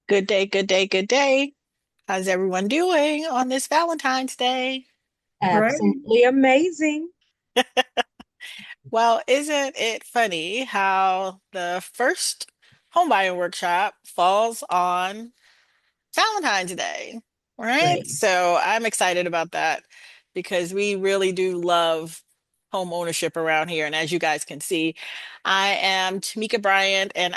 Good day, good day, good day. How's everyone doing on this Valentine's Day? Great. Absolutely amazing. Well, isn't it funny how the first homebuyer workshop falls on Valentine's Day, right? Right. So I'm excited about that because we really do love home ownership around here. And as you guys can see, I am Tameka Bryant and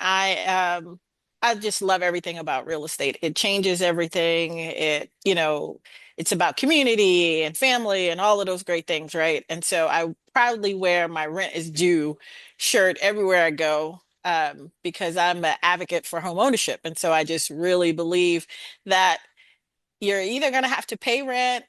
I just love everything about real estate. It changes everything. It's about community and family and all of those great things, right? And so I proudly wear my rent is due shirt everywhere I go because I'm an advocate for home ownership. And so I just really believe that you're either going to have to pay rent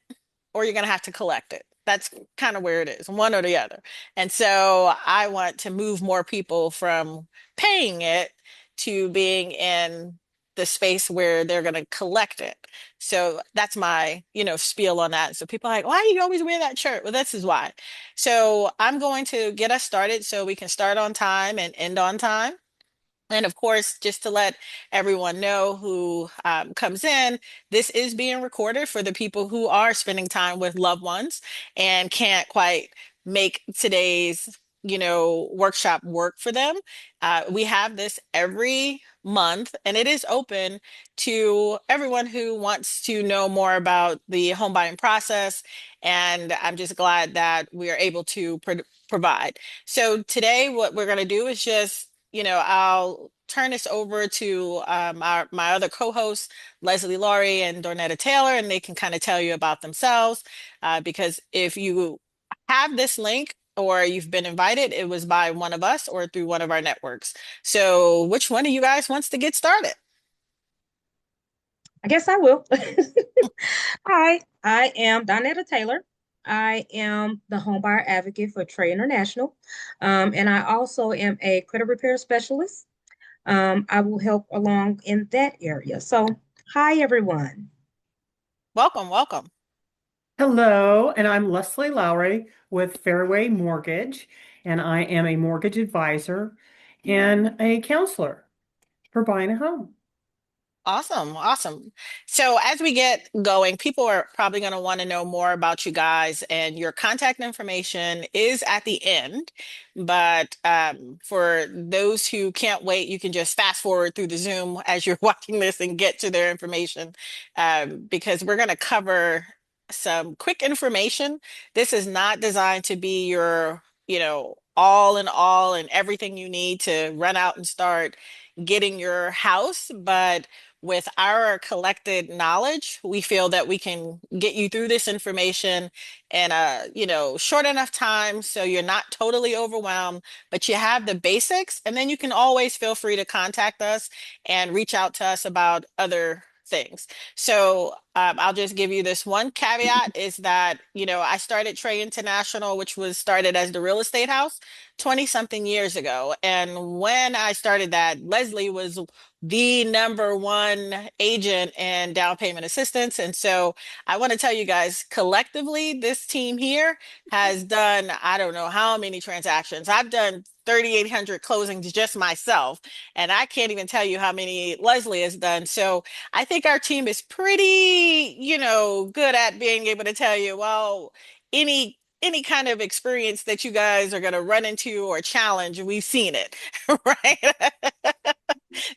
or you're going to have to collect it. That's kind of where it is, one or the other. And so I want to move more people from paying it to being in the space where they're going to collect it. So that's my, spiel on that. So people are like, why do you always wear that shirt? Well, this is why. So I'm going to get us started so we can start on time and end on time. And of course, just to let everyone know who comes in, this is being recorded for the people who are spending time with loved ones and can't quite make today's, workshop work for them. We have this every month, and it is open to everyone who wants to know more about the home buying process. And I'm just glad that we are able to provide. So today, what we're going to do is just I'll turn this over to my other co-hosts, Leslie Laurie and Dornetta Taylor, and they can kind of tell you about themselves. Because if you have this link or you've been invited, it was by one of us or through one of our networks. So which one of you guys wants to get started? I guess I will. Hi, I am Donetta Taylor. I am the home buyer advocate for TREH International. And I also am a credit repair specialist. I will help along in that area. So, hi, everyone. Welcome, welcome. Hello, and I'm Leslie Lowry with Fairway Mortgage, and I am a mortgage advisor and a counselor for buying a home. Awesome, awesome. So as we get going, people are probably going to want to know more about you guys, and your contact information is at the end. But for those who can't wait, you can just fast forward through the Zoom as you're watching this and get to their information, because we're going to cover some quick information. This is not designed to be your, all in all and everything you need to run out and start getting your house, but with our collected knowledge, we feel that we can get you through this information in a, short enough time so you're not totally overwhelmed, but you have the basics, and then you can always feel free to contact us and reach out to us about other things. So I'll just give you this one caveat is that, I started TREH International, which was started as the real estate house 20 something years ago. And when I started that, Leslie was the number one agent in down payment assistance. And so I want to tell you guys, collectively, this team here has done, I don't know how many transactions. I've done 3,800 closings just myself, and I can't even tell you how many Leslie has done. So I think our team is pretty, good at being able to tell you, well, any kind of experience that you guys are going to run into or challenge, we've seen it, right?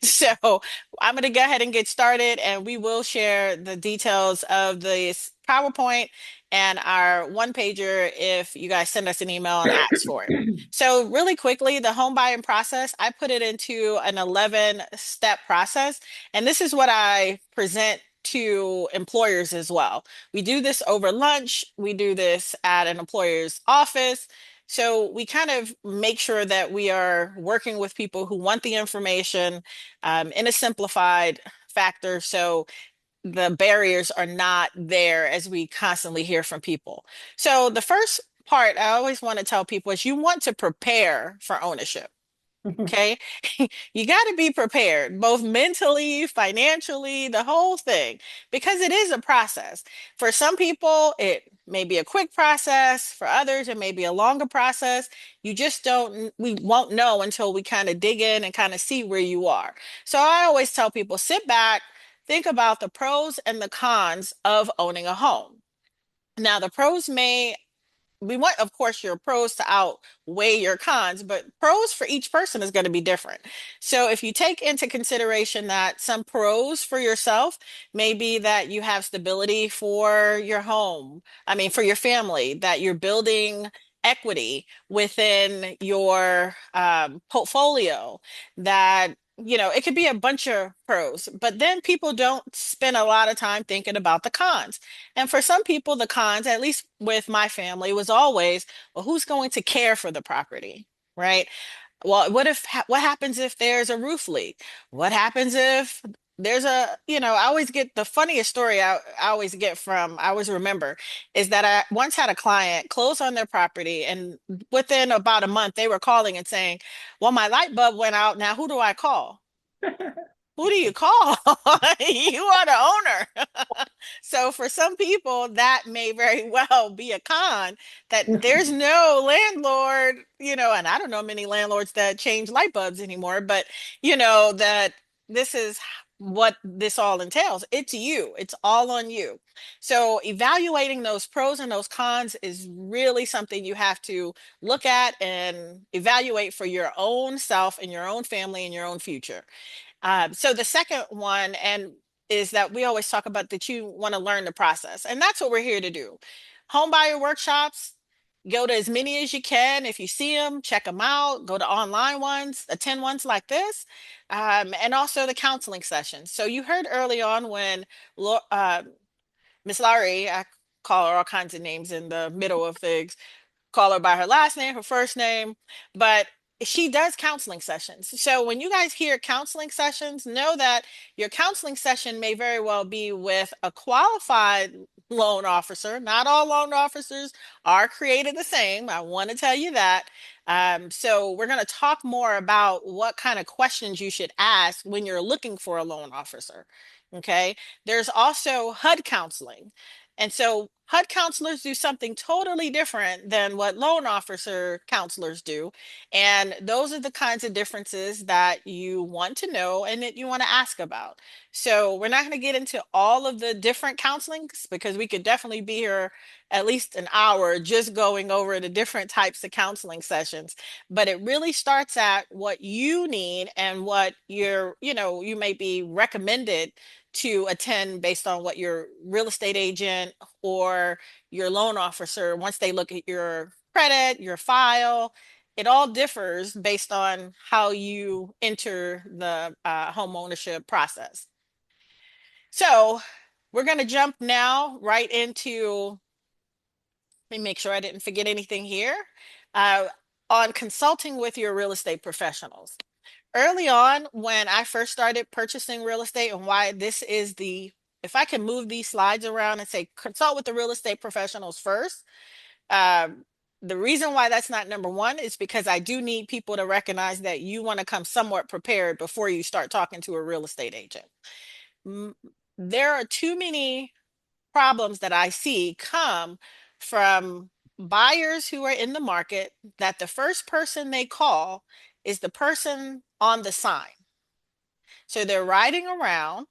So I'm going to go ahead and get started, and we will share the details of this PowerPoint and our one pager if you guys send us an email and ask for it. So really quickly, the home buying process, I put it into an 11-step process, and this is what I present to employers as well. We do this over lunch. We do this at an employer's office. So we kind of make sure that we are working with people who want the information in a simplified factor. So the barriers are not there as we constantly hear from people. So the first part I always want to tell people is you want to prepare for ownership. Okay. You got to be prepared, both mentally, financially, the whole thing, because it is a process. For some people, it may be a quick process. For others, it may be a longer process. You just don't, we won't know until we kind of dig in and kind of see where you are. So I always tell people sit back, think about the pros and the cons of owning a home. Now, the pros may we want, of course, your pros to outweigh your cons, but pros for each person is going to be different. So if you take into consideration that some pros for yourself may be that you have stability for your home, I mean, for your family, that you're building equity within your portfolio, that it could be a bunch of pros, but then people don't spend a lot of time thinking about the cons. And for some people, the cons, at least with my family, was always, well, who's going to care for the property, right? Well, what happens if there's a roof leak? What happens if I always get the funniest story I always get from, I always remember, is that I once had a client close on their property, and within about a month, they were calling and saying, well, my light bulb went out. Now, who do I call? Who do you call? You are the owner. So for some people, that may very well be a con, that there's no landlord, and I don't know many landlords that change light bulbs anymore, but that this is what this all entails. It's you. It's all on you. So evaluating those pros and those cons is really something you have to look at and evaluate for your own self and your own family and your own future. So the second one is that we always talk about that you want to learn the process, and that's what we're here to do. Home buyer workshops, go to as many as you can. If you see them, check them out. Go to online ones, attend ones like this, and also the counseling sessions. So you heard early on when Miss Laurie, I call her all kinds of names in the middle of things, call her by her last name, her first name, but she does counseling sessions. So when you guys hear counseling sessions, know that your counseling session may very well be with a qualified loan officer. Not all loan officers are created the same. I want to tell you that. So we're going to talk more about what kind of questions you should ask when you're looking for a loan officer. Okay. There's also HUD counseling. And so HUD counselors do something totally different than what loan officer counselors do. And those are the kinds of differences that you want to know and that you want to ask about. So we're not going to get into all of the different counselings, because we could definitely be here at least an hour just going over the different types of counseling sessions. But it really starts at what you need and what you may be recommended to attend based on what your real estate agent or your loan officer, once they look at your credit, your file, it all differs based on how you enter the home ownership process. So we're going to jump now right into, let me make sure I didn't forget anything here, uh, on consulting with your real estate professionals. Early on, when I first started purchasing real estate, and why this is if I can move these slides around and say consult with the real estate professionals first, um, the reason why that's not number one is because I do need people to recognize that you want to come somewhat prepared before you start talking to a real estate agent. M- There are too many problems that I see come from buyers who are in the market, that the first person they call is the person on the sign. So they're riding around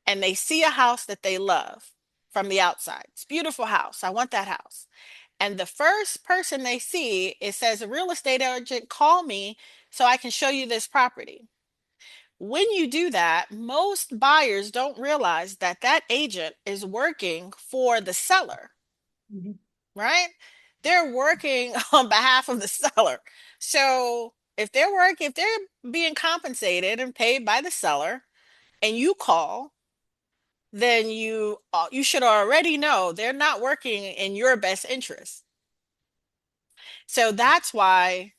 and they see a house that they love from the outside. It's a beautiful house. I want that house. And the first person they see, it says, a real estate agent, call me so I can show you this property. When you do that, most buyers don't realize that that agent is working for the seller, Mhm. right? They're working on behalf of the seller. So if they're being compensated and paid by the seller, and you call, then you should already know they're not working in your best interest. So that's why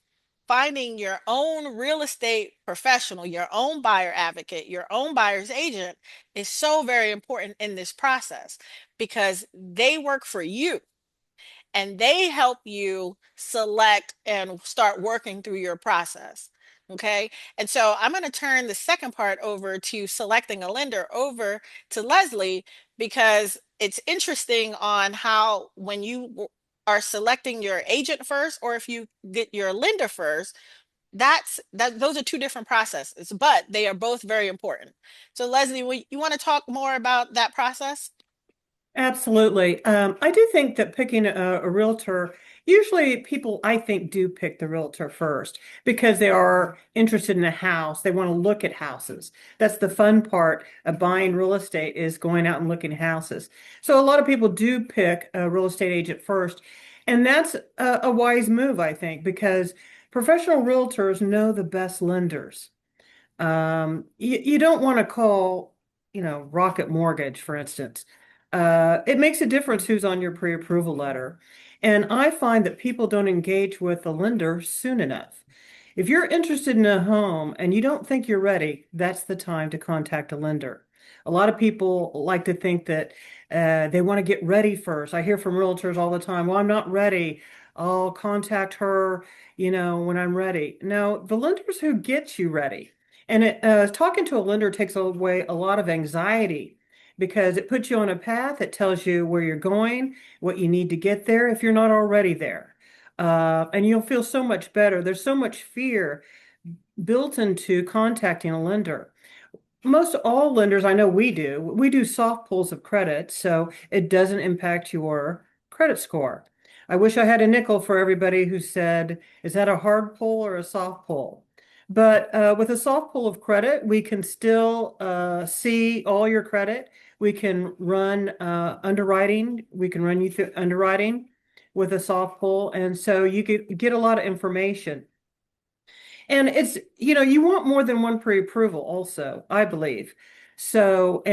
finding your own real estate professional, your own buyer advocate, your own buyer's agent is so very important in this process, because they work for you and they help you select and start working through your process. Okay. And so I'm going to turn the second part over to selecting a lender over to Leslie, because it's interesting on how, when you are selecting your agent first, or if you get your lender first, those are two different processes, but they are both very important. So Leslie, you want to talk more about that process? Absolutely. I do think that picking a realtor, usually people, I think, do pick the realtor first because they are interested in a house. They want to look at houses. That's the fun part of buying real estate is going out and looking at houses. So a lot of people do pick a real estate agent first. And that's a wise move, I think, because professional realtors know the best lenders. You don't want to call, Rocket Mortgage, for instance. It makes a difference who's on your pre-approval letter. And I find that people don't engage with the lender soon enough. If you're interested in a home and you don't think you're ready, that's the time to contact a lender. A lot of people like to think that they want to get ready first. I hear from realtors all the time, well, I'm not ready. I'll contact her, when I'm ready. No, the lender's who gets you ready. And talking to a lender takes away a lot of anxiety because it puts you on a path. It tells you where you're going, what you need to get there if you're not already there. And you'll feel so much better. There's so much fear built into contacting a lender. Most all lenders, I know we do soft pulls of credit, so it doesn't impact your credit score. I wish I had a nickel for everybody who said, is that a hard pull or a soft pull? But with a soft pull of credit, we can still see all your credit. We can run underwriting. We can run you through underwriting with a soft pull. And so you get a lot of information. And you want more than one pre-approval also, I believe. So,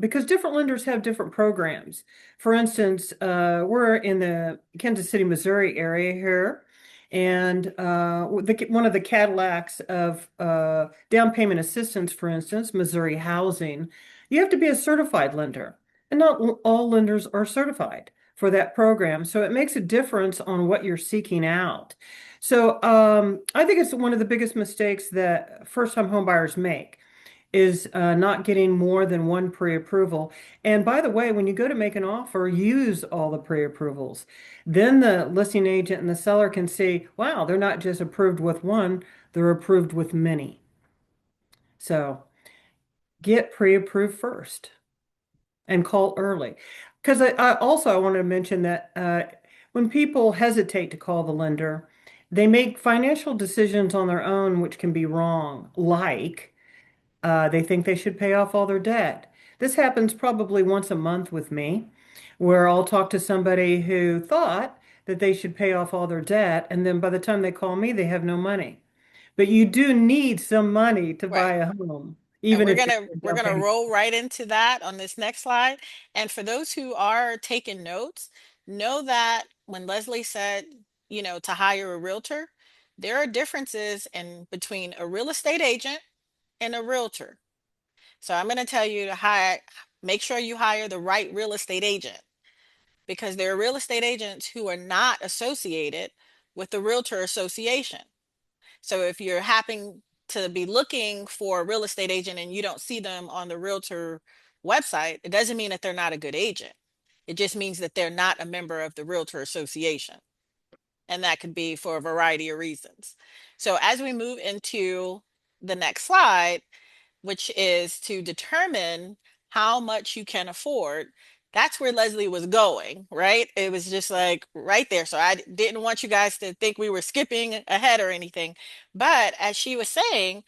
because different lenders have different programs. For instance, we're in the Kansas City, Missouri area here, and one of the Cadillacs of down payment assistance, for instance, Missouri Housing, you have to be a certified lender, and not all lenders are certified for that program. So it makes a difference on what you're seeking out. So I think it's one of the biggest mistakes that first-time homebuyers make is not getting more than one pre-approval. And by the way, when you go to make an offer, use all the pre-approvals. Then the listing agent and the seller can see, wow, they're not just approved with one, they're approved with many. So get pre-approved first and call early. Because I wanted to mention that when people hesitate to call the lender, they make financial decisions on their own, which can be wrong, like they think they should pay off all their debt. This happens probably once a month with me, where I'll talk to somebody who thought that they should pay off all their debt, and then by the time they call me, they have no money. But you do need some money to buy Right. a home, And even if you're we're down gonna payment. roll right into that on this next slide. And for those who are taking notes, know that when Leslie said, to hire a realtor, there are differences in between a real estate agent and a realtor. So I'm gonna tell you to make sure you hire the right real estate agent because there are real estate agents who are not associated with the realtor association. So if you're happen to be looking for a real estate agent and you don't see them on the realtor website, it doesn't mean that they're not a good agent. It just means that they're not a member of the realtor association. And that could be for a variety of reasons. So as we move into the next slide, which is to determine how much you can afford. That's where Leslie was going, right? It was just like right there. So I didn't want you guys to think we were skipping ahead or anything. But as she was saying,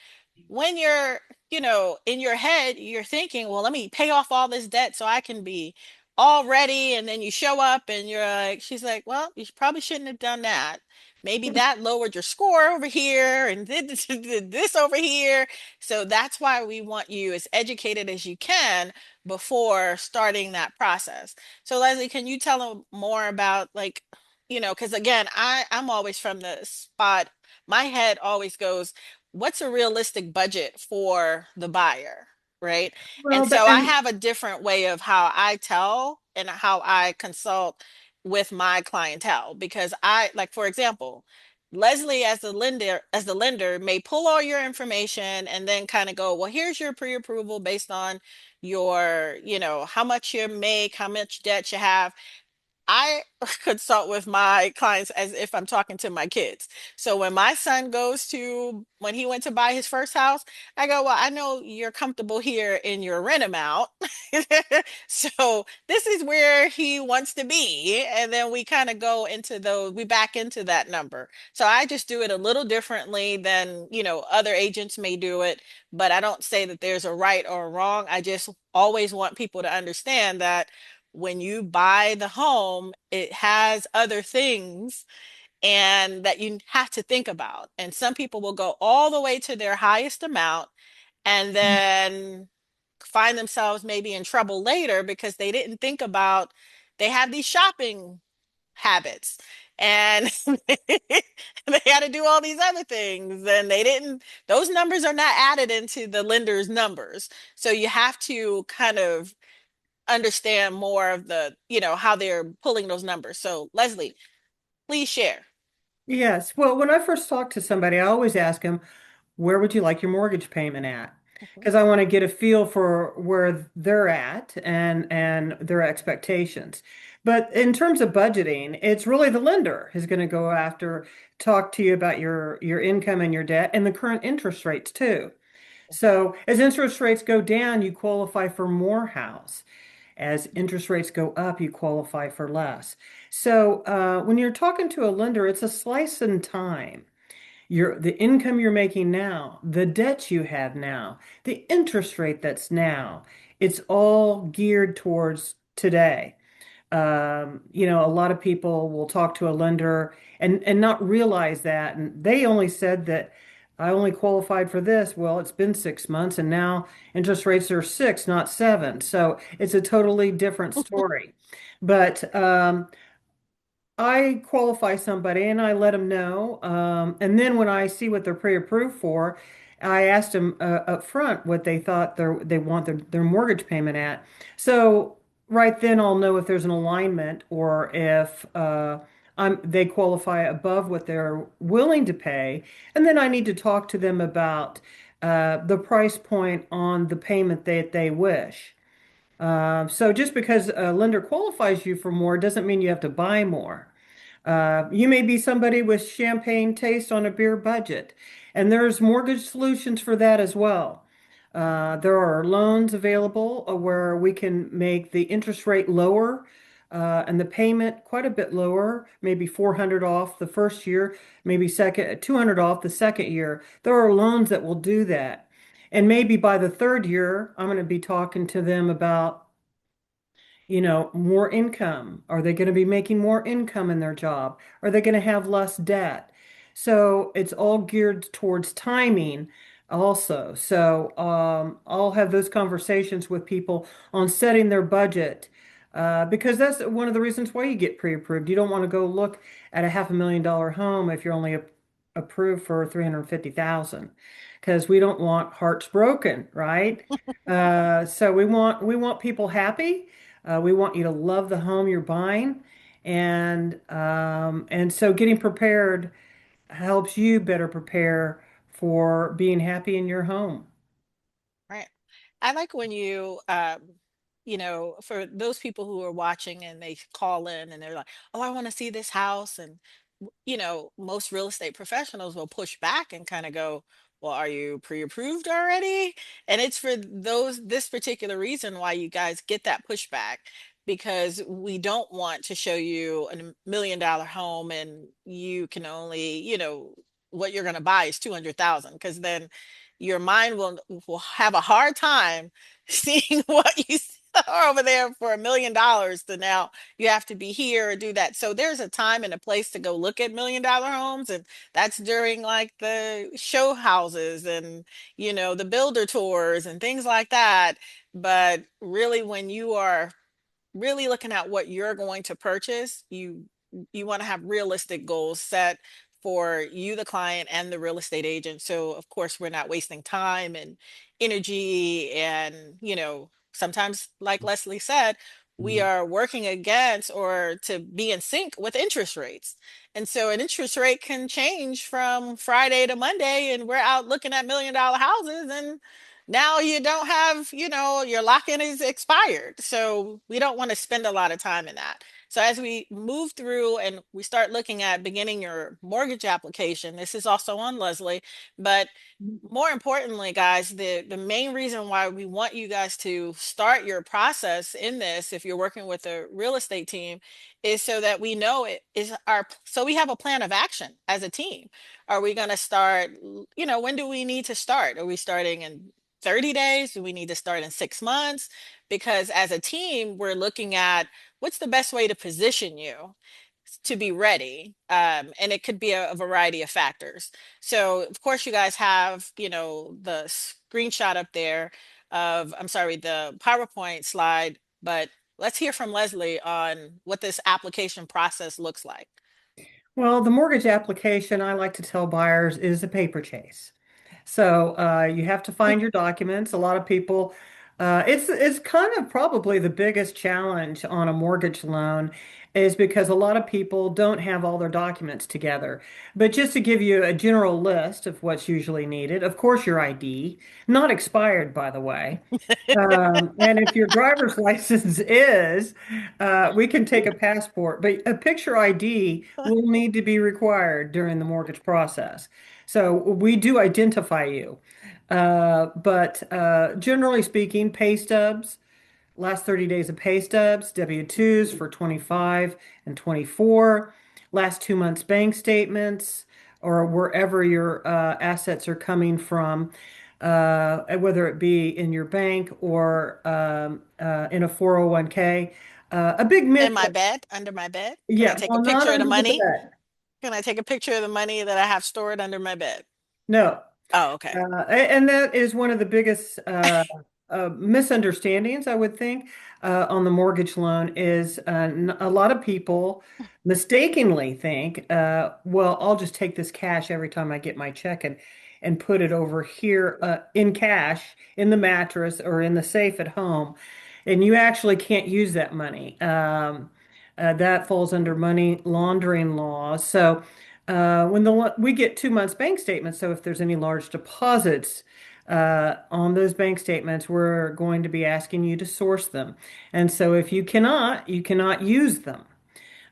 when you're, in your head, you're thinking, well, let me pay off all this debt so I can be all ready. And then you show up and you're like, she's like, well, you probably shouldn't have done that. Maybe that lowered your score over here and did this over here. So that's why we want you as educated as you can before starting that process. So Leslie, can you tell them more about like, because again, I'm always from the spot, my head always goes, what's a realistic budget for the buyer, right? And Well, so I have a different way of how I tell and how I consult with my clientele because like for example, Leslie as the lender may pull all your information and then kind of go, well, here's your pre-approval based on your, how much you make, how much debt you have. I consult with my clients as if I'm talking to my kids. So when my son when he went to buy his first house, I go, well, I know you're comfortable here in your rent amount. So this is where he wants to be. And then we kind of we back into that number. So I just do it a little differently than, other agents may do it. But I don't say that there's a right or a wrong. I just always want people to understand that when you buy the home, it has other things and that you have to think about. And some people will go all the way to their highest amount and then find themselves maybe in trouble later because they didn't think about they have these shopping habits and they had to do all these other things and those numbers are not added into the lender's numbers. So you have to kind of understand more of how they're pulling those numbers. So Leslie, please share. Yes. Well, when I first talk to somebody, I always ask them, where would you like your mortgage payment at? Mhm. Because I want to get a feel for where they're at and their expectations. But in terms of budgeting, it's really the lender who's going to go after, talk to you about your income and your debt and the current interest rates too. So as interest rates go down, you qualify for more house. As interest rates go up, you qualify for less. So when you're talking to a lender, it's a slice in time. The income you're making now, the debt you have now, the interest rate that's now, it's all geared towards today. A lot of people will talk to a lender and not realize that. And they only said that I only qualified for this. Well, it's been 6 months and now interest rates are six, not seven. So it's a totally different story. But I qualify somebody and I let them know. And then when I see what they're pre-approved for, I asked them up front what they thought they want their mortgage payment at. So right then I'll know if there's an alignment or if they qualify above what they're willing to pay. And then I need to talk to them about the price point on the payment that they wish. So just because a lender qualifies you for more doesn't mean you have to buy more. You may be somebody with champagne taste on a beer budget, and there's mortgage solutions for that as well. There are loans available where we can make the interest rate lower and the payment quite a bit lower, maybe 400 off the first year, maybe second 200 off the second year. There are loans that will do that. And maybe by the third year, I'm going to be talking to them about more income? Are they going to be making more income in their job? Are they going to have less debt? So it's all geared towards timing also. So I'll have those conversations with people on setting their budget because that's one of the reasons why you get pre-approved. You don't want to go look at a $500,000 home if you're only approved for 350,000 because we don't want hearts broken, right? So we want people happy. We want you to love the home you're buying, and so getting prepared helps you better prepare for being happy in your home. Right. I like when for those people who are watching and they call in and they're like, oh, I want to see this house. And, most real estate professionals will push back and kind of go, well, are you pre-approved already? And it's for this particular reason why you guys get that pushback because we don't want to show you a $1 million home and you can only, what you're going to buy is 200,000 because then your mind will have a hard time seeing what you saw over there for $1 million to now you have to be here or do that. So there's a time and a place to go look at $1 million homes, and that's during like the show houses and the builder tours and things like that. But really, when you are really looking at what you're going to purchase, you want to have realistic goals set for you, the client, and the real estate agent. So of course, we're not wasting time and energy and, sometimes like Leslie said, we are working against or to be in sync with interest rates. And so an interest rate can change from Friday to Monday and we're out looking at $1 million houses and now you don't have, your lock-in is expired. So we don't want to spend a lot of time in that. So as we move through and we start looking at beginning your mortgage application, this is also on Leslie, but more importantly, guys, the main reason why we want you guys to start your process in this, if you're working with a real estate team, is so that we know it is our, so we have a plan of action as a team. Are we going to start, when do we need to start? Are we starting in 30 days? Do we need to start in 6 months? Because as a team, we're looking at what's the best way to position you to be ready. And it could be a variety of factors. So, of course, you guys have, the screenshot up there of, I'm sorry, the PowerPoint slide, but let's hear from Leslie on what this application process looks like. Well, the mortgage application, I like to tell buyers, is a paper chase. So you have to find your documents. A lot of people, it's kind of probably the biggest challenge on a mortgage loan is because a lot of people don't have all their documents together. But just to give you a general list of what's usually needed, of course, your ID, not expired, by the way. And if your driver's license is, we can take a passport, but a picture ID will need to be required during the mortgage process. So we do identify you. But generally speaking, pay stubs, last 30 days of pay stubs, W-2s for 25 and 24, last 2 months bank statements, or wherever your assets are coming from, whether it be in your bank or in a 401k. A big In myth my that, bed, under my bed. Can I yeah, take a well, not picture of the under the money? bed. Can I take a picture of the money that I have stored under my bed? No. Oh, okay. And that is one of the biggest misunderstandings, I would think, on the mortgage loan is a lot of people mistakenly think, well, I'll just take this cash every time I get my check and put it over here in cash in the mattress or in the safe at home. And you actually can't use that money. That falls under money laundering laws. So we get 2 months bank statements, so if there's any large deposits on those bank statements, we're going to be asking you to source them. And so if you cannot use them.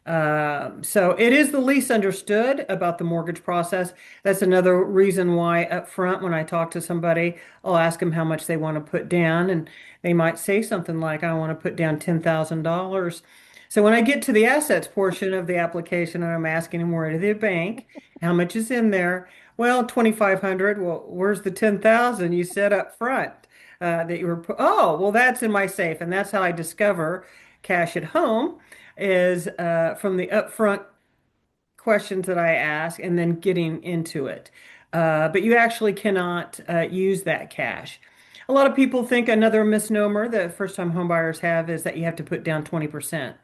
So it is the least understood about the mortgage process. That's another reason why up front, when I talk to somebody, I'll ask them how much they want to put down, and they might say something like, "I want to put down $10,000." So when I get to the assets portion of the application, and I'm asking them where to the bank, how much is in there? Well, 2,500. Well, where's the 10,000 you said up front that you were? Oh, well, that's in my safe, and that's how I discover cash at home is from the upfront questions that I ask and then getting into it. But you actually cannot use that cash. A lot of people think another misnomer that first-time homebuyers have is that you have to put down 20%.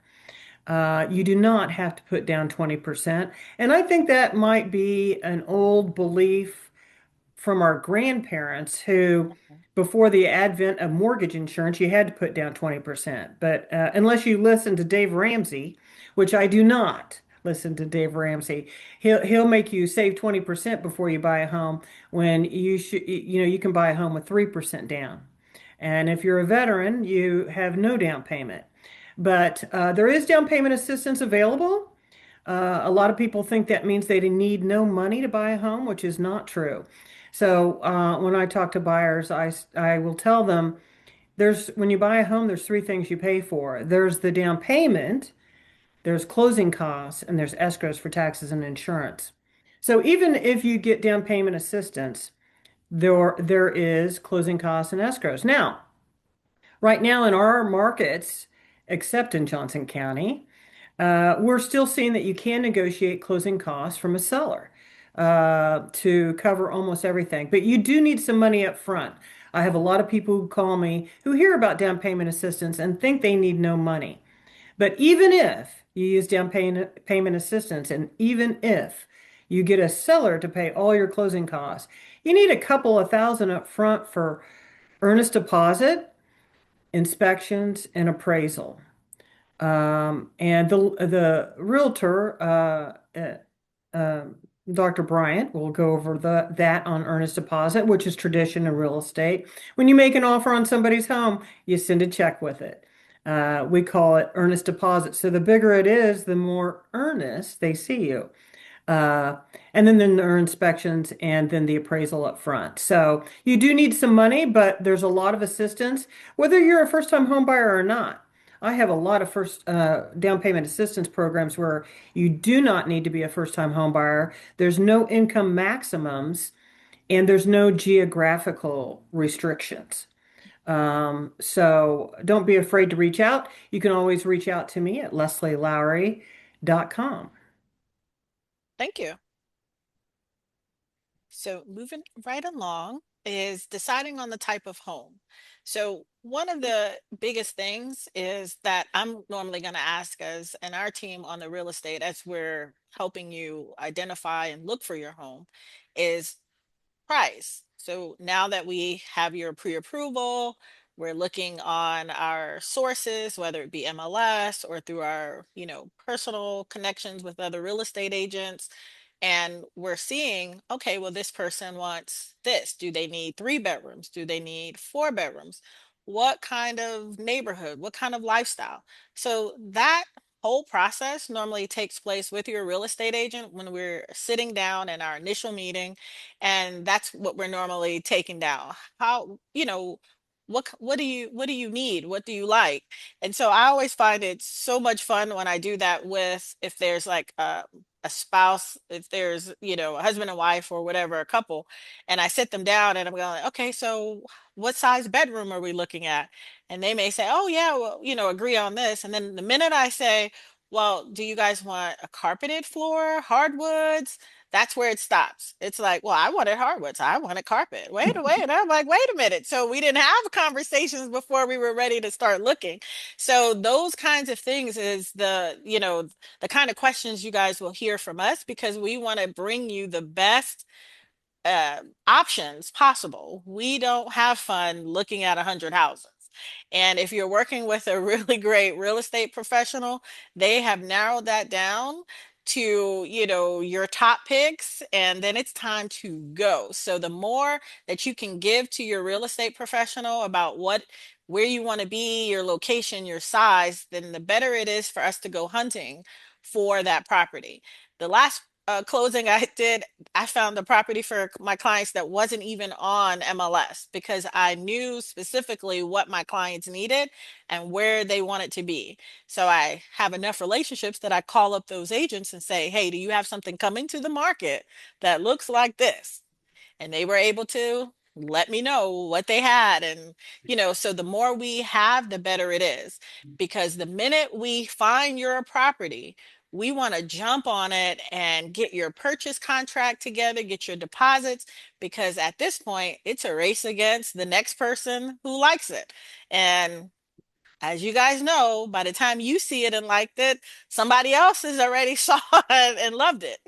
You do not have to put down 20%. And I think that might be an old belief from our grandparents who, before the advent of mortgage insurance, you had to put down 20%. But unless you listen to Dave Ramsey, which I do not listen to Dave Ramsey, he'll make you save 20% before you buy a home when you can buy a home with 3% down. And if you're a veteran, you have no down payment. But there is down payment assistance available. A lot of people think that means they need no money to buy a home, which is not true. So when I talk to buyers, I will tell them when you buy a home, there's three things you pay for. There's the down payment, there's closing costs, and there's escrows for taxes and insurance. So even if you get down payment assistance, there is closing costs and escrows. Now, right now in our markets, except in Johnson County, we're still seeing that you can negotiate closing costs from a seller to cover almost everything, but you do need some money up front. I have a lot of people who call me who hear about down payment assistance and think they need no money. But even if you use payment assistance, and even if you get a seller to pay all your closing costs, you need a couple of thousand up front for earnest deposit, inspections, and appraisal. And the realtor, Dr. Bryant, will go over that on earnest deposit, which is tradition in real estate. When you make an offer on somebody's home, you send a check with it. We call it earnest deposit. So the bigger it is, the more earnest they see you. Uh, and then there are inspections and then the appraisal up front. So you do need some money, but there's a lot of assistance, whether you're a first-time home buyer or not. I have a lot of first down payment assistance programs where you do not need to be a first-time home buyer. There's no income maximums and there's no geographical restrictions. So don't be afraid to reach out. You can always reach out to me at leslielowry.com. Thank you. So moving right along is deciding on the type of home. So one of the biggest things is that I'm normally going to ask us and our team on the real estate as we're helping you identify and look for your home is price. So now that we have your pre-approval, we're looking on our sources, whether it be MLS or through our, personal connections with other real estate agents. And we're seeing, okay, well, this person wants this. Do they need 3 bedrooms? Do they need 4 bedrooms? What kind of neighborhood? What kind of lifestyle? So that whole process normally takes place with your real estate agent when we're sitting down in our initial meeting, and that's what we're normally taking down. How, what do you need? What do you like? And so I always find it so much fun when I do that with, if there's like a spouse, if there's, a husband and wife or whatever, a couple, and I sit them down and I'm going, okay, so what size bedroom are we looking at? And they may say, oh yeah, well, agree on this. And then the minute I say, well, do you guys want a carpeted floor, hardwoods? That's where it stops. It's like, well, I wanted hardwoods. I wanted carpet. Wait. And I'm like, wait a minute. So we didn't have conversations before we were ready to start looking. So those kinds of things is the kind of questions you guys will hear from us, because we want to bring you the best options possible. We don't have fun looking at 100 houses. And if you're working with a really great real estate professional, they have narrowed that down to, your top picks, and then it's time to go. So the more that you can give to your real estate professional about where you want to be, your location, your size, then the better it is for us to go hunting for that property. The last closing I did, I found the property for my clients that wasn't even on MLS, because I knew specifically what my clients needed and where they wanted to be. So I have enough relationships that I call up those agents and say, hey, do you have something coming to the market that looks like this? And they were able to let me know what they had. And so the more we have, the better it is, because the minute we find your property, we want to jump on it and get your purchase contract together, get your deposits, because at this point it's a race against the next person who likes it. And as you guys know, by the time you see it and liked it, somebody else has already saw it and loved it.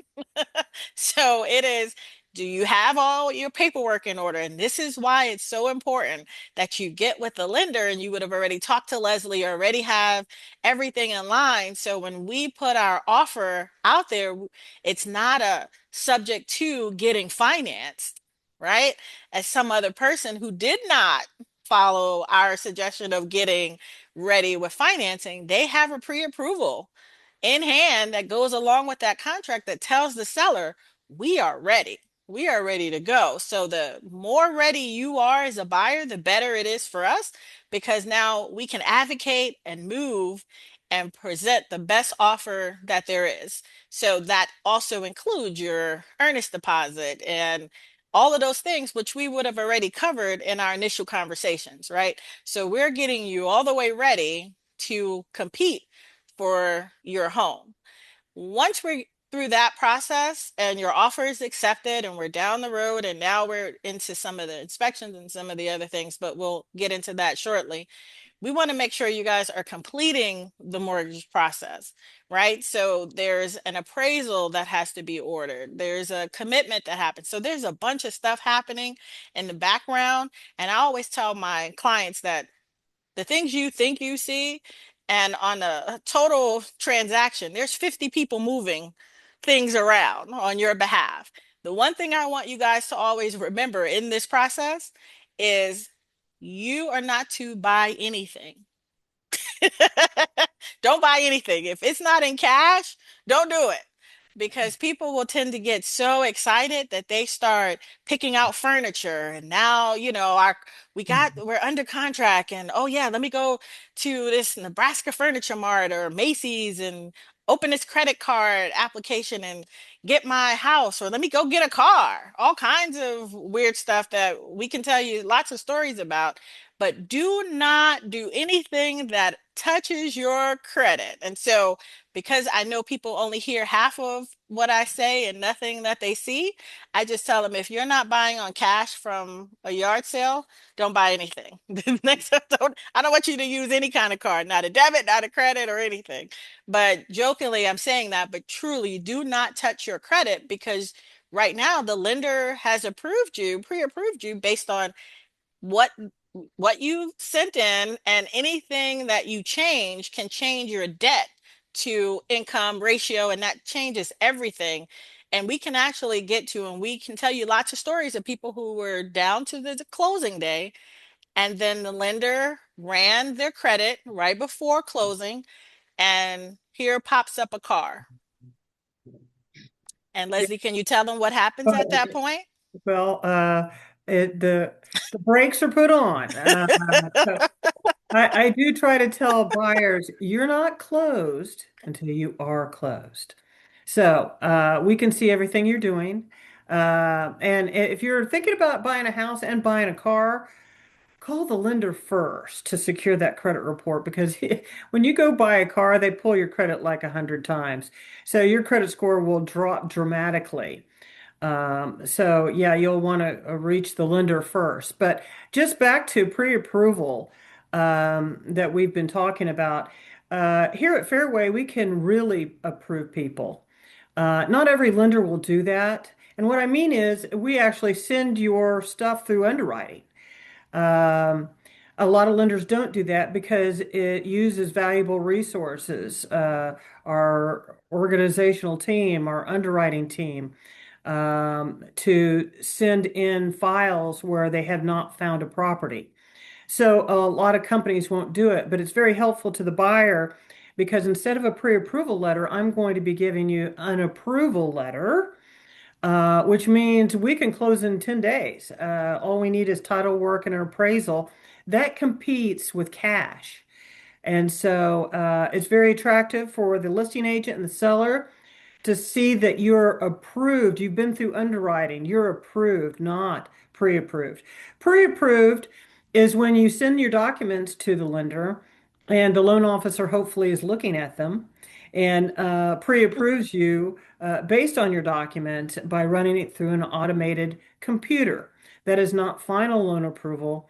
So it is, do you have all your paperwork in order? And this is why it's so important that you get with the lender, and you would have already talked to Leslie, already have everything in line. So when we put our offer out there, it's not a subject to getting financed, right? As some other person who did not follow our suggestion of getting ready with financing, they have a pre-approval in hand that goes along with that contract that tells the seller, we are ready. We are ready to go. So the more ready you are as a buyer, the better it is for us, because now we can advocate and move and present the best offer that there is. So that also includes your earnest deposit and all of those things, which we would have already covered in our initial conversations, right? So we're getting you all the way ready to compete for your home. Once we're through that process and your offer is accepted and we're down the road, and now we're into some of the inspections and some of the other things, but we'll get into that shortly. We want to make sure you guys are completing the mortgage process, right? So there's an appraisal that has to be ordered. There's a commitment that happens. So there's a bunch of stuff happening in the background. And I always tell my clients that the things you think you see, and on a total transaction, there's 50 people moving things around on your behalf. The one thing I want you guys to always remember in this process is you are not to buy anything. Don't buy anything. If it's not in cash, don't do it. Because people will tend to get so excited that they start picking out furniture. And now, we're under contract and oh yeah, let me go to this Nebraska Furniture Mart or Macy's and open this credit card application and get my house, or let me go get a car. All kinds of weird stuff that we can tell you lots of stories about, but do not do anything that touches your credit. And so, because I know people only hear half of what I say and nothing that they see, I just tell them if you're not buying on cash from a yard sale, don't buy anything. Next, I don't want you to use any kind of card, not a debit, not a credit, or anything. But jokingly, I'm saying that, but truly, do not touch your credit because right now the lender has approved you, pre-approved you based on what you sent in, and anything that you change can change your debt to income ratio, and that changes everything. And we can actually get to, and we can tell you lots of stories of people who were down to the closing day, and then the lender ran their credit right before closing, and here pops up a car. And Yeah. Leslie, can you tell them what happens at that point? Well, the brakes are put on. So I do try to tell buyers, you're not closed until you are closed. So we can see everything you're doing. And if you're thinking about buying a house and buying a car, call the lender first to secure that credit report because when you go buy a car, they pull your credit like 100 times. So your credit score will drop dramatically. So yeah, you'll want to reach the lender first. But just back to pre-approval that we've been talking about. Here at Fairway, we can really approve people. Not every lender will do that. And what I mean is, we actually send your stuff through underwriting. Um, a lot of lenders don't do that because it uses valuable resources. Our organizational team, our underwriting team, to send in files where they have not found a property. So a lot of companies won't do it, but it's very helpful to the buyer because instead of a pre-approval letter, I'm going to be giving you an approval letter, which means we can close in 10 days. All we need is title work and an appraisal. That competes with cash. And so it's very attractive for the listing agent and the seller to see that you're approved. You've been through underwriting. You're approved, not pre-approved. Pre-approved is when you send your documents to the lender and the loan officer hopefully is looking at them and pre-approves you based on your document by running it through an automated computer. That is not final loan approval.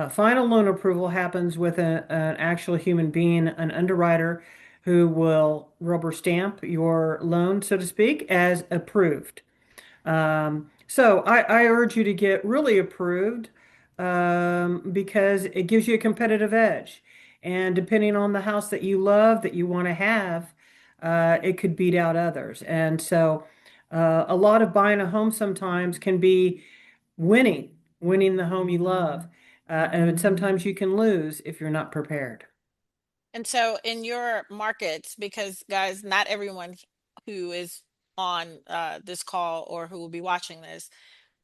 Final loan approval happens with an actual human being, an underwriter who will rubber stamp your loan, so to speak, as approved. So I urge you to get really approved because it gives you a competitive edge. And depending on the house that you love, that you want to have, it could beat out others. And so a lot of buying a home sometimes can be winning the home you love. And sometimes you can lose if you're not prepared. And so in your markets, because guys, not everyone who is on this call or who will be watching this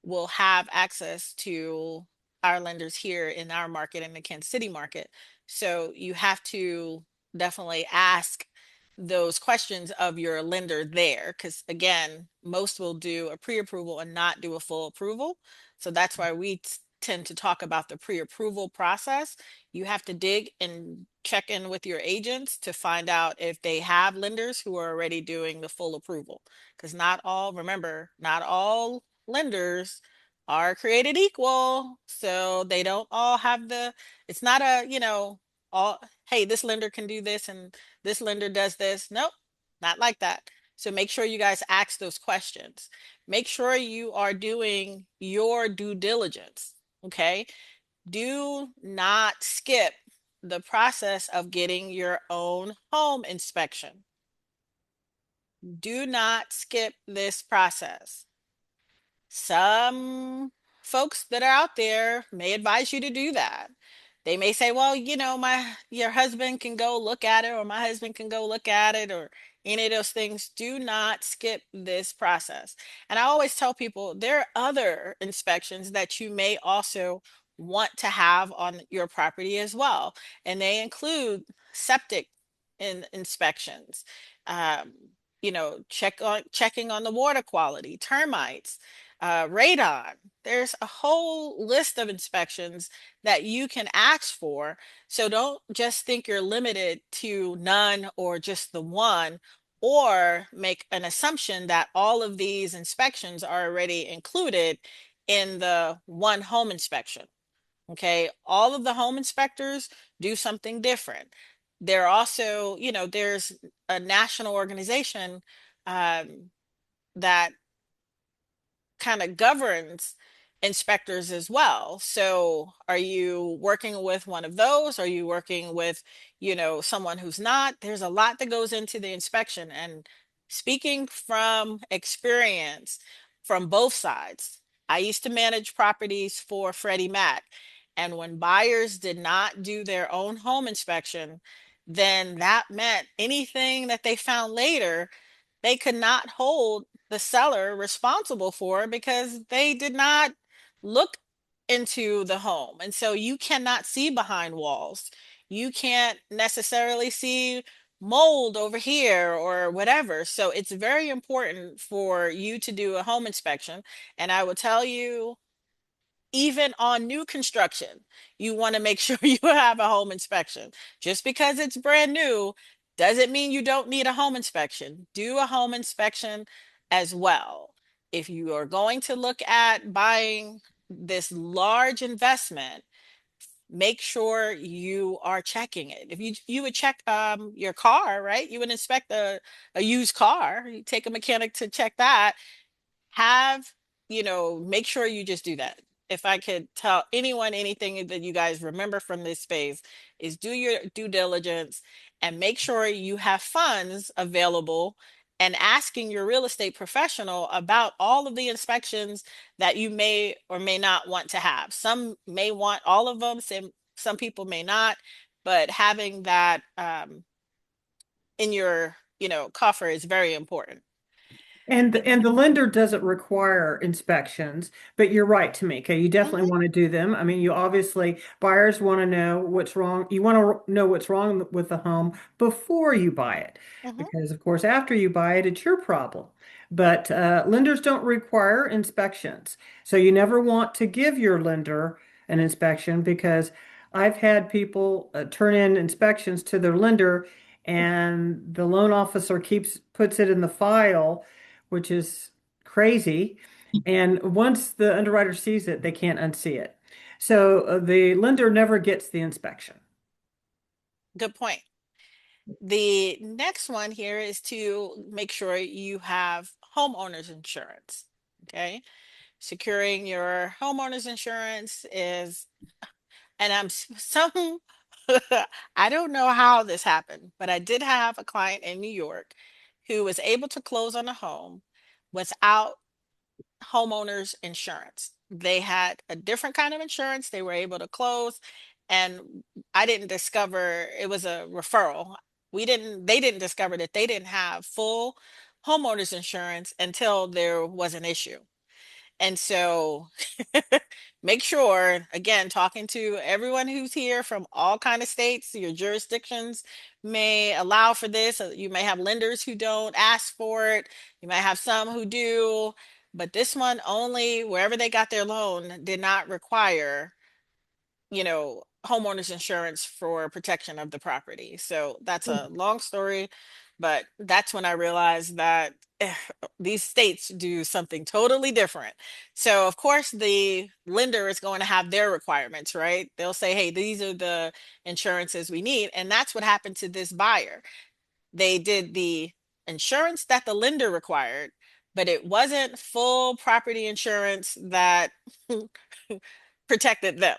will have access to our lenders here in our market, in the Kansas City market. So you have to definitely ask those questions of your lender there, because again, most will do a pre-approval and not do a full approval. So that's why we tend to talk about the pre-approval process. You have to dig and check in with your agents to find out if they have lenders who are already doing the full approval. Because not all, remember, not all lenders are created equal. So they don't all have it's not all, hey, this lender can do this and this lender does this. Nope, not like that. So make sure you guys ask those questions. Make sure you are doing your due diligence. Okay. Do not skip the process of getting your own home inspection. Do not skip this process. Some folks that are out there may advise you to do that. They may say, well, your husband can go look at it, or my husband can go look at it, or any of those things. Do not skip this process. And I always tell people there are other inspections that you may also want to have on your property as well. And they include septic inspections, um, checking on the water quality, termites, radon. There's a whole list of inspections that you can ask for. So don't just think you're limited to none or just the one, or make an assumption that all of these inspections are already included in the one home inspection. Okay, all of the home inspectors do something different. There also, there's a national organization um, that kind of governs inspectors as well. So are you working with one of those? Are you working with, someone who's not? There's a lot that goes into the inspection. And speaking from experience from both sides, I used to manage properties for Freddie Mac. And when buyers did not do their own home inspection, then that meant anything that they found later, they could not hold the seller responsible for, because they did not look into the home. And so you cannot see behind walls. You can't necessarily see mold over here or whatever. So it's very important for you to do a home inspection. And I will tell you, even on new construction, you want to make sure you have a home inspection. Just because it's brand new doesn't mean you don't need a home inspection. Do a home inspection as well. If you are going to look at buying this large investment, make sure you are checking it. If you would check your car, right? You would inspect a used car. You take a mechanic to check that. Have, make sure you just do that. If I could tell anyone anything that you guys remember from this space, is do your due diligence and make sure you have funds available, and asking your real estate professional about all of the inspections that you may or may not want to have. Some may want all of them, some people may not, but having that in your, coffer is very important. And the lender doesn't require inspections, but you're right, Tamika. You definitely Mhm, want to do them. I mean, you obviously buyers want to know what's wrong. You want to know what's wrong with the home before you buy it, mhm. because of course, after you buy it, it's your problem. But lenders don't require inspections, so you never want to give your lender an inspection, because I've had people turn in inspections to their lender, and the loan officer puts it in the file, which is crazy. And once the underwriter sees it, they can't unsee it. So the lender never gets the inspection. Good point. The next one here is to make sure you have homeowners insurance. Okay. Securing your homeowners insurance is, and some, I don't know how this happened, but I did have a client in New York who was able to close on a home without homeowners insurance. They had a different kind of insurance. They were able to close, and I didn't discover it was a referral. They didn't discover that they didn't have full homeowners insurance until there was an issue. And so make sure, again, talking to everyone who's here from all kind of states, your jurisdictions may allow for this. You may have lenders who don't ask for it. You might have some who do, but this one only, wherever they got their loan, did not require, homeowners insurance for protection of the property. So that's a long story, but that's when I realized that these states do something totally different. So of course the lender is going to have their requirements, right? They'll say, hey, these are the insurances we need. And that's what happened to this buyer. They did the insurance that the lender required, but it wasn't full property insurance that protected them.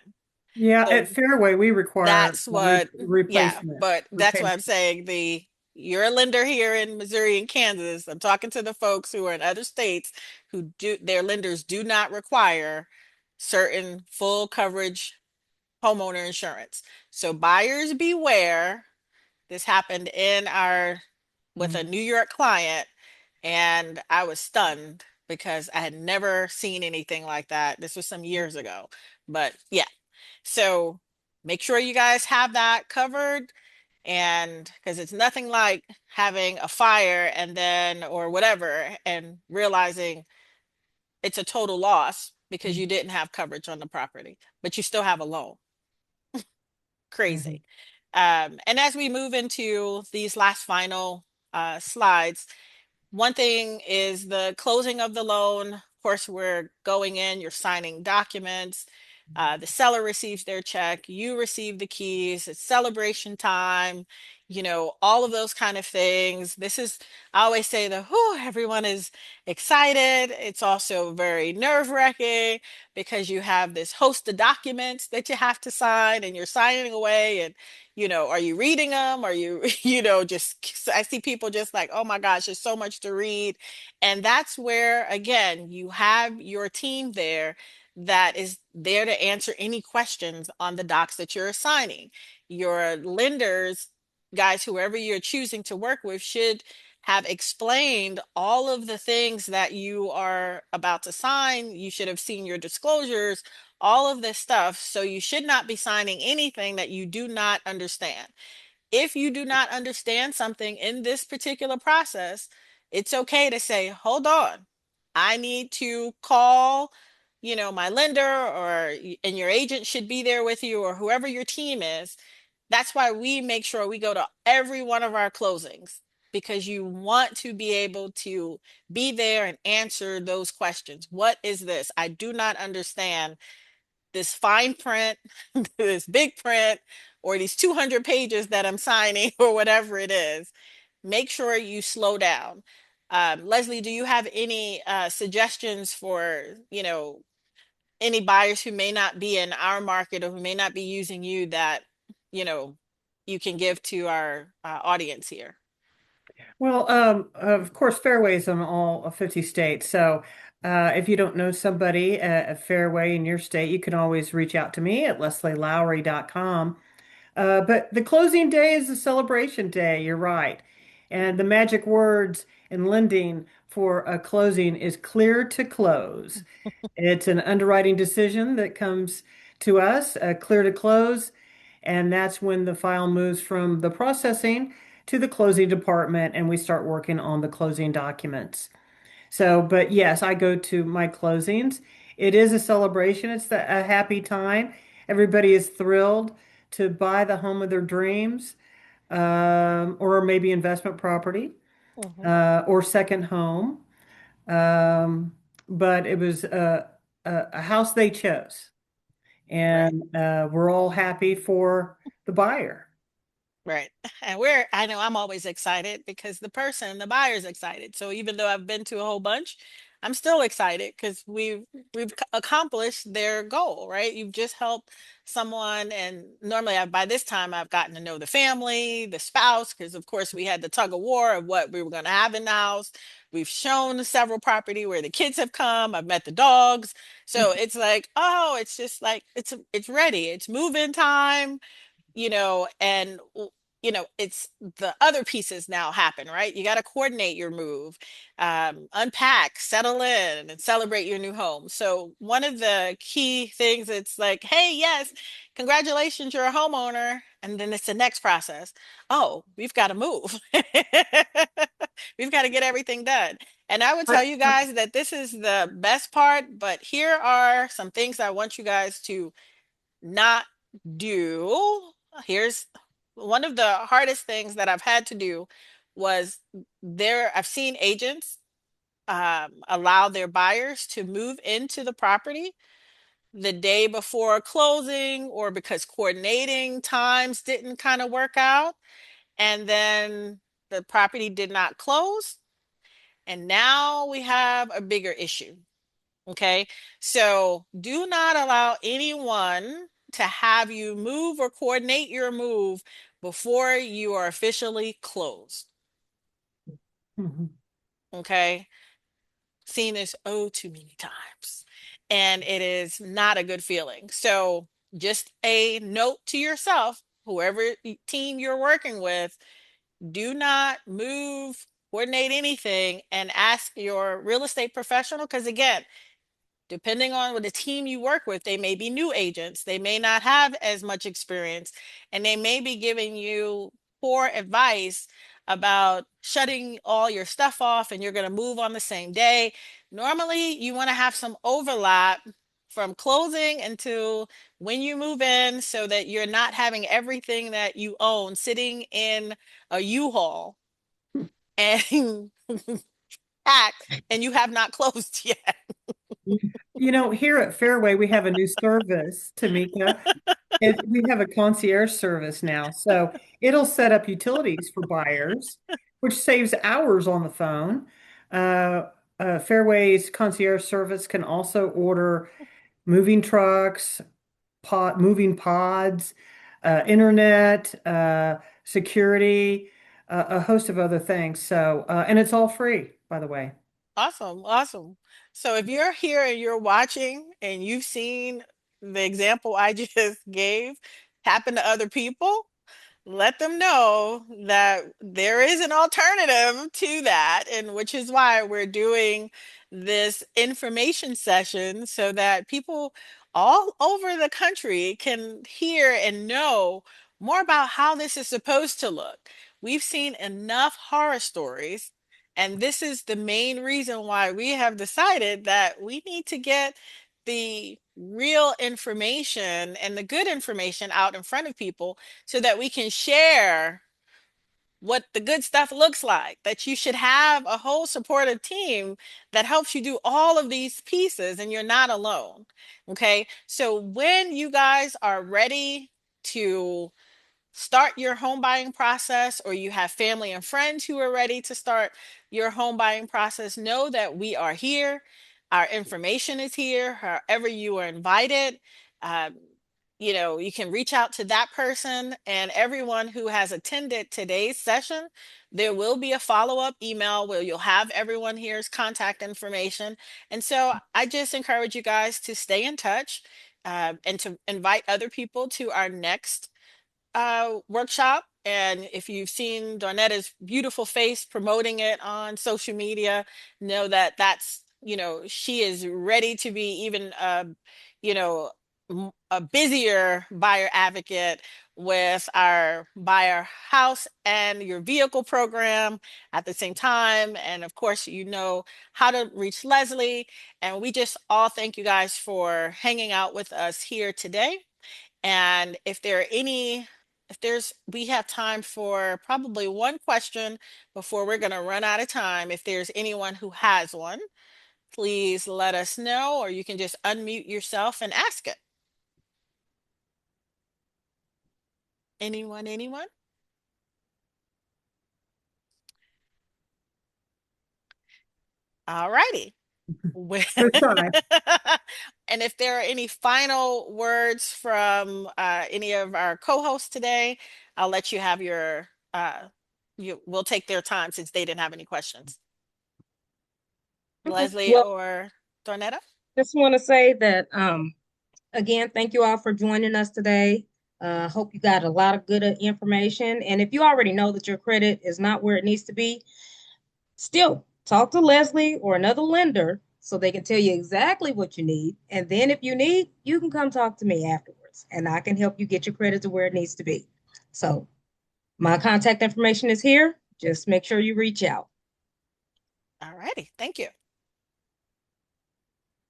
Yeah, at So Fairway, we require that's what, yeah, replacement. but that's why Repair. I'm saying you're a lender here in Missouri and Kansas. I'm talking to the folks who are in other states who their lenders do not require certain full coverage homeowner insurance. So buyers beware. This happened with a New York client, and I was stunned because I had never seen anything like that. This was some years ago. But yeah, so make sure you guys have that covered. And because it's nothing like having a fire and then, or whatever, and realizing it's a total loss because you didn't have coverage on the property, but you still have a loan. Mhm. Crazy. And as we move into these last final slides, one thing is the closing of the loan. Of course, we're going in, you're signing documents. The seller receives their check, you receive the keys, it's celebration time, all of those kind of things. I always say everyone is excited. It's also very nerve-wracking because you have this host of documents that you have to sign and you're signing away. And, are you reading them? Are you, I see people just like, oh my gosh, there's so much to read. And that's where, again, you have your team there that is there to answer any questions on the docs that you're assigning. Your lenders, guys, whoever you're choosing to work with, should have explained all of the things that you are about to sign. You should have seen your disclosures, all of this stuff. So you should not be signing anything that you do not understand. If you do not understand something in this particular process, it's okay to say, hold on, I need to call, my lender, and your agent should be there with you, or whoever your team is. That's why we make sure we go to every one of our closings, because you want to be able to be there and answer those questions. What is this? I do not understand this fine print, this big print, or these 200 pages that I'm signing, or whatever it is. Make sure you slow down. Leslie, do you have any suggestions for, any buyers who may not be in our market or who may not be using you that, you know, you can give to our audience here? Well, of course, Fairway's in all of 50 states. So if you don't know somebody at Fairway in your state, you can always reach out to me at leslielowry.com. But the closing day is a celebration day. You're right. And the magic words in lending for a closing is clear to close. It's an underwriting decision that comes to us, clear to close, and that's when the file moves from the processing to the closing department and we start working on the closing documents. So, but yes, I go to my closings. It is a celebration. A happy time. Everybody is thrilled to buy the home of their dreams, or maybe investment property, Mhm. or second home. Um, but it was a house they chose, Right. and we're all happy for the buyer. Right. And I know I'm always excited because the buyer's excited. So even though I've been to a whole bunch, I'm still excited because we've accomplished their goal, right? You've just helped someone, and normally by this time I've gotten to know the family, the spouse, because of course we had the tug of war of what we were going to have in the house. We've shown several property where the kids have come. I've met the dogs. So it's like, oh, it's just like it's ready. It's move-in time, and it's the other pieces now happen, right? You got to coordinate your move, unpack, settle in, and celebrate your new home. So one of the key things, it's like, hey, yes, congratulations, you're a homeowner. And then it's the next process. Oh, we've got to move. We've got to get everything done. And I would tell you guys that this is the best part, but here are some things I want you guys to not do. Here's one of the hardest things that I've had to do was I've seen agents allow their buyers to move into the property the day before closing, or because coordinating times didn't kind of work out. And then the property did not close. And now we have a bigger issue. Okay. So do not allow anyone to have you move or coordinate your move before you are officially closed. Mhm. Okay. Seen this oh too many times. And it is not a good feeling. So just a note to yourself, whoever team you're working with, do not move, coordinate anything, and ask your real estate professional. Because again, depending on what the team you work with, they may be new agents, they may not have as much experience, and they may be giving you poor advice about shutting all your stuff off and you're going to move on the same day. Normally, you want to have some overlap from closing until when you move in so that you're not having everything that you own sitting in a U-Haul and packed and you have not closed yet. You know, here at Fairway, we have a new service, Tameka. We have a concierge service now. So it'll set up utilities for buyers, which saves hours on the phone. Fairway's concierge service can also order moving trucks, moving pods, internet, security, a host of other things. So, and it's all free, by the way. Awesome, awesome. So if you're here and you're watching and you've seen the example I just gave happen to other people, let them know that there is an alternative to that, and which is why we're doing this information session so that people all over the country can hear and know more about how this is supposed to look. We've seen enough horror stories, and this is the main reason why we have decided that we need to get the real information and the good information out in front of people so that we can share what the good stuff looks like. That you should have a whole supportive team that helps you do all of these pieces and you're not alone. Okay. So when you guys are ready to start your home buying process, or you have family and friends who are ready to start your home buying process, know that we are here. Our information is here. However, you are invited. Um, you can reach out to that person and everyone who has attended today's session. There will be a follow-up email where you'll have everyone here's contact information. And so I just encourage you guys to stay in touch, and to invite other people to our next workshop. And if you've seen Darnetta's beautiful face promoting it on social media, know that she is ready to be even, you know, a busier buyer advocate with our buyer house and your vehicle program at the same time. And of course, you know how to reach Leslie. And we just all thank you guys for hanging out with us here today. And we have time for probably one question before we're going to run out of time. If there's anyone who has one, please let us know, or you can just unmute yourself and ask it. Anyone? All righty. So try. And if there are any final words from any of our co-hosts today, I'll let you have we'll take their time since they didn't have any questions. Okay. Leslie Well, or Dornetta? just want to say that again, thank you all for joining us today. Hope you got a lot of good information. And if you already know that your credit is not where it needs to be, still talk to Leslie or another lender so they can tell you exactly what you need. And then if you need, you can come talk to me afterwards and I can help you get your credit to where it needs to be. So my contact information is here. Just make sure you reach out. All righty. Thank you.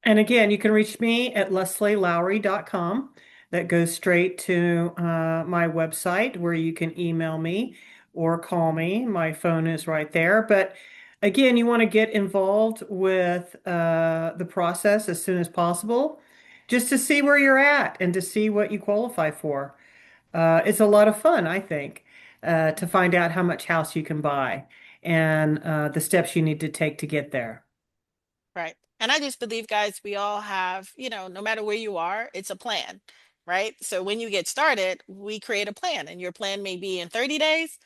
And again, you can reach me at leslielowry.com. That goes straight to my website where you can email me or call me. My phone is right there. But again, you want to get involved with the process as soon as possible just to see where you're at and to see what you qualify for. It's a lot of fun, I think, to find out how much house you can buy and the steps you need to take to get there. Right. And I just believe, guys, we all have, no matter where you are, it's a plan, right? So when you get started, we create a plan, and your plan may be in 30 days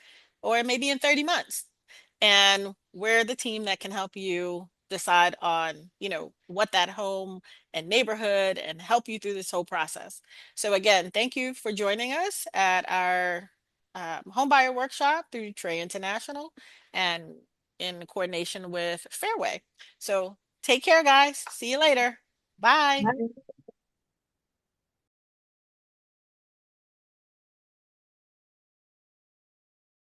or it may be in 30 months. And we're the team that can help you decide on, what that home and neighborhood and help you through this whole process. So again, thank you for joining us at our homebuyer workshop through TREH International and in coordination with Fairway. So take care, guys. See you later. Bye. Bye.